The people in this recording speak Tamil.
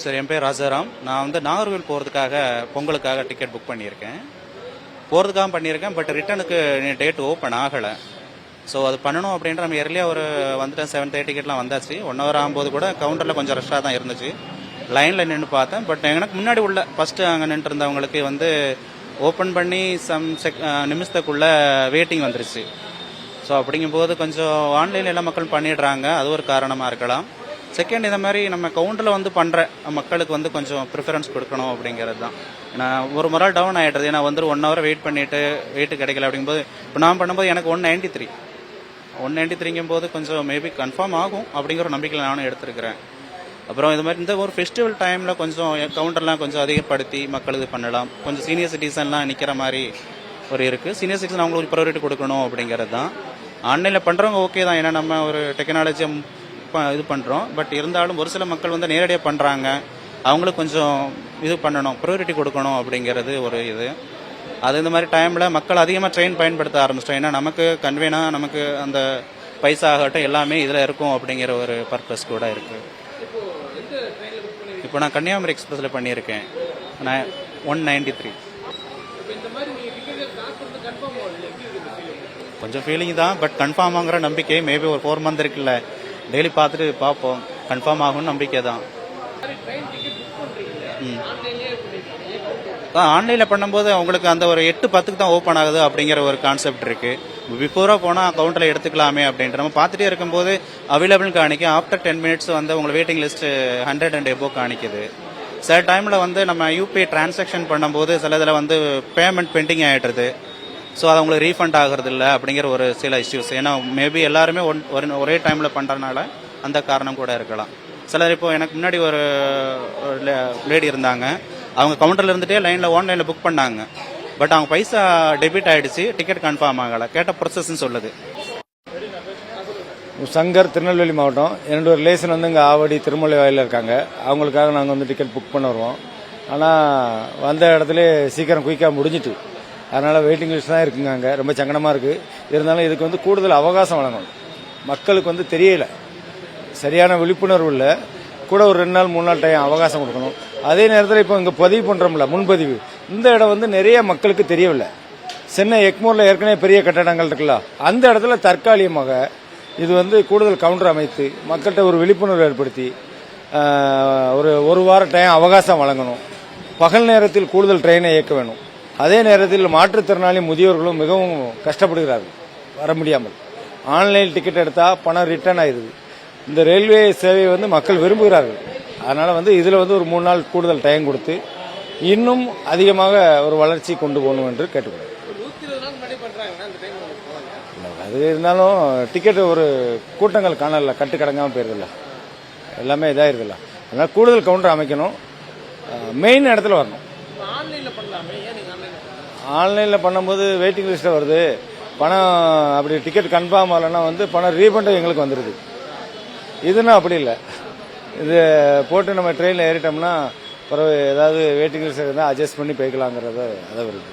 சார் என் பேர் ராஜாராம். நான் வந்து நாகர்கோவில் போகிறதுக்காக பொங்கலுக்காக டிக்கெட் புக் பண்ணியிருக்கேன். போகிறதுக்காக பண்ணியிருக்கேன். பட் ரிட்டனுக்கு டேட் ஓப்பன் ஆகலை. ஸோ அது பண்ணணும் அப்படின்ற நம்ம இயர்லியாக ஒரு வந்துட்டேன். 7:30 டிக்கெட்லாம் வந்தாச்சு. 1 ஹவர் ஆகும்போது கூட கவுண்டரில் கொஞ்சம் ரஷ்ஷாக தான் இருந்துச்சு. லைனில் நின்று பார்த்தேன். பட் எனக்கு முன்னாடி உள்ள ஃபஸ்ட்டு அங்கே நின்று இருந்தவங்களுக்கு வந்து ஓப்பன் பண்ணி நிமிஷத்துக்குள்ளே வெயிட்டிங் வந்துருச்சு. ஸோ அப்படிங்கும்போது கொஞ்சம் ஆன்லைனில் எல்லா மக்களும் பண்ணிடுறாங்க. அது ஒரு காரணமாக இருக்கலாம். செகண்ட், இந்த மாதிரி நம்ம கவுண்டரில் வந்து பண்ணுற மக்களுக்கு வந்து கொஞ்சம் ப்ரிஃபரன்ஸ் கொடுக்கணும் அப்படிங்கிறது தான். ஏன்னா ஒரு முறை டவுன் ஆகிடுறது. ஏன்னா வந்து 1 ஹவர் வெயிட் பண்ணிவிட்டு வெயிட்டு கிடைக்கல அப்படிங்கும்போது இப்போ நான் பண்ணும்போது எனக்கு 193 போது கொஞ்சம் மேபி கன்ஃபார்ம் ஆகும் அப்படிங்கிற ஒரு நம்பிக்கையில் நானும் எடுத்துருக்கிறேன். அப்புறம் இது மாதிரி இந்த ஒரு ஃபெஸ்டிவல் டைமில் கொஞ்சம் கவுண்டர்லாம் கொஞ்சம் அதிகப்படுத்தி மக்களுக்கு பண்ணலாம். கொஞ்சம் சீனியர் சிட்டிசன்லாம் நிற்கிற மாதிரி ஒரு இருக்குது. சீனியர் சிட்டிசன் அவங்களுக்கு ப்ரையாரிட்டி கொடுக்கணும் அப்படிங்கிறது தான். ஆன்லைனில் பண்ணுறவங்க ஓகே தான். ஏன்னா நம்ம ஒரு டெக்னாலஜியை இது பண்ணுறோம். பட் இருந்தாலும் ஒரு சில மக்கள் வந்து நேரடியாக பண்ணுறாங்க. அவங்களுக்கு கொஞ்சம் இது பண்ணணும், ப்ரையாரிட்டி கொடுக்கணும் அப்படிங்கிறது ஒரு இது. அது இந்த மாதிரி டைமில் மக்கள் அதிகமாக ட்ரெயின் பயன்படுத்த ஆரம்பிச்சிட்டோம். ஏன்னா நமக்கு கன்வீனாக நமக்கு அந்த பைசா ஆகட்டும் எல்லாமே இதில் இருக்கும் அப்படிங்கிற ஒரு பர்பஸ் கூட இருக்குது. இப்போ நான் கன்னியாகுமரி எக்ஸ்பிரஸில் பண்ணியிருக்கேன். நான் 193. கொஞ்சம் ஃபீலிங் தான். பட் கன்ஃபார்ம் ஆகிற நம்பிக்கை மேபி ஒரு 4 மந்த் இருக்குல்ல, டெய்லி பார்த்துட்டு பார்ப்போம். கன்ஃபார்ம் ஆகும்னு நம்பிக்கை தான். ஆன்லைனில் பண்ணும்போது அவங்களுக்கு அந்த ஒரு 8:10 தான் ஓப்பன் ஆகுது அப்படிங்கிற ஒரு கான்செப்ட் இருக்குது. பிஃபோராக போனால் கவுண்டரில் எடுத்துக்கலாமே அப்படின்ற நம்ம பார்த்துட்டே இருக்கும்போது அவைலபிள் காணிக்க. ஆஃப்டர் 10 மினிட்ஸ் வந்து உங்களுக்கு வெயிட்டிங் லிஸ்ட்டு 100 and above காணிக்குது. சில டைமில் வந்து நம்ம யூபிஐ டிரான்சாக்ஷன் பண்ணும்போது சில இதில் வந்து பேமெண்ட் பெண்டிங் ஆகிடுறது. ஸோ அது அவங்களுக்கு ரீஃபண்ட் ஆகிறது இல்லை அப்படிங்கிற ஒரு சில இஷ்யூஸ். ஏன்னா மேபி எல்லாருமே ஒரே டைமில் பண்ணுறதுனால அந்த காரணம் கூட இருக்கலாம். சிலர் இப்போ எனக்கு முன்னாடி ஒரு லேடி இருந்தாங்க. அவங்க கவுண்டரில் இருந்துகிட்டே ஆன்லைனில் புக் பண்ணாங்க. பட் அவங்க பைசா டெபிட் ஆகிடுச்சு, டிக்கெட் கன்ஃபார்ம் ஆகலை. கேட்ட ப்ரொசஸ்ன்னு சொல்லுது. சங்கர், திருநெல்வேலி மாவட்டம். என்னோட ரிலேஷன் வந்து இங்கே ஆவடி திருமலை வாயிலில் இருக்காங்க. அவங்களுக்காக நாங்கள் வந்து டிக்கெட் புக் பண்ண வருவோம். ஆனால் வந்த இடத்துல சீக்கிரம் குயிக்காக முடிஞ்சிட்டு, அதனால் வெயிட்டிங் லிஸ்ட் தான் இருக்குங்க. அங்கே ரொம்ப சங்கடமாக இருக்குது. இருந்தாலும் இதுக்கு வந்து கூடுதல் அவகாசம் வழங்கணும். மக்களுக்கு வந்து தெரியலை, சரியான விழிப்புணர்வு இல்லை. கூட ஒரு 2 நாள் 3 நாள் டைம் அவகாசம் கொடுக்கணும். அதே நேரத்தில் இப்போ இங்கே பதிவு பண்ணுறோம்ல, முன்பதிவு, இந்த இடம் வந்து நிறைய மக்களுக்கு தெரியவில்லை. சென்னை எக்மோரில் ஏற்கனவே பெரிய கட்டடங்கள் இருக்குல்ல, அந்த இடத்துல தற்காலிகமாக இது வந்து கூடுதல் கவுண்டர் அமைத்து மக்கள்கிட்ட ஒரு விழிப்புணர்வு ஏற்படுத்தி ஒரு வார டைம் அவகாசம் வழங்கணும். பகல் நேரத்தில் கூடுதல் ட்ரெயினை இயக்க வேணும். அதே நேரத்தில் மாற்றுத்திறனாளி முதியோர்களும் மிகவும் கஷ்டப்படுகிறார்கள் வர முடியாமல். ஆன்லைன் டிக்கெட் எடுத்தால் பணம் ரிட்டர்ன் ஆயிடுது. இந்த ரயில்வே சேவையை வந்து மக்கள் விரும்புகிறார்கள். அதனால் வந்து இதில் வந்து ஒரு 3 நாள் கூடுதல் டைம் கொடுத்து இன்னும் அதிகமாக ஒரு வளர்ச்சி கொண்டு போகணும் என்று கேட்டுக்கொள்கிறேன். அது இருந்தாலும் டிக்கெட் ஒரு கூட்டங்கள் காணல, கட்டுக்கடங்காமல் போயிருதில்ல, எல்லாமே இதாயிருதில்ல. அதனால் கூடுதல் கவுண்டர் அமைக்கணும், மெயின் இடத்துல வரணும். ஆன்லைனில் பண்ணும்போது வெயிட்டிங் லிஸ்ட்டில் வருது. பணம் அப்படி டிக்கெட் கன்ஃபார்ம் ஆகலைன்னா வந்து பணம் ரீஃபண்டும் எங்களுக்கு வந்துடுது. இதுனா அப்படி இல்லை. இது போட்டு நம்ம ட்ரெயினில் ஏறிட்டோம்னா பிறகு ஏதாவது வெயிட்டிங் லிஸ்ட் இருந்தால் அட்ஜஸ்ட் பண்ணி போய்க்கலாங்கிறத அதை வருது.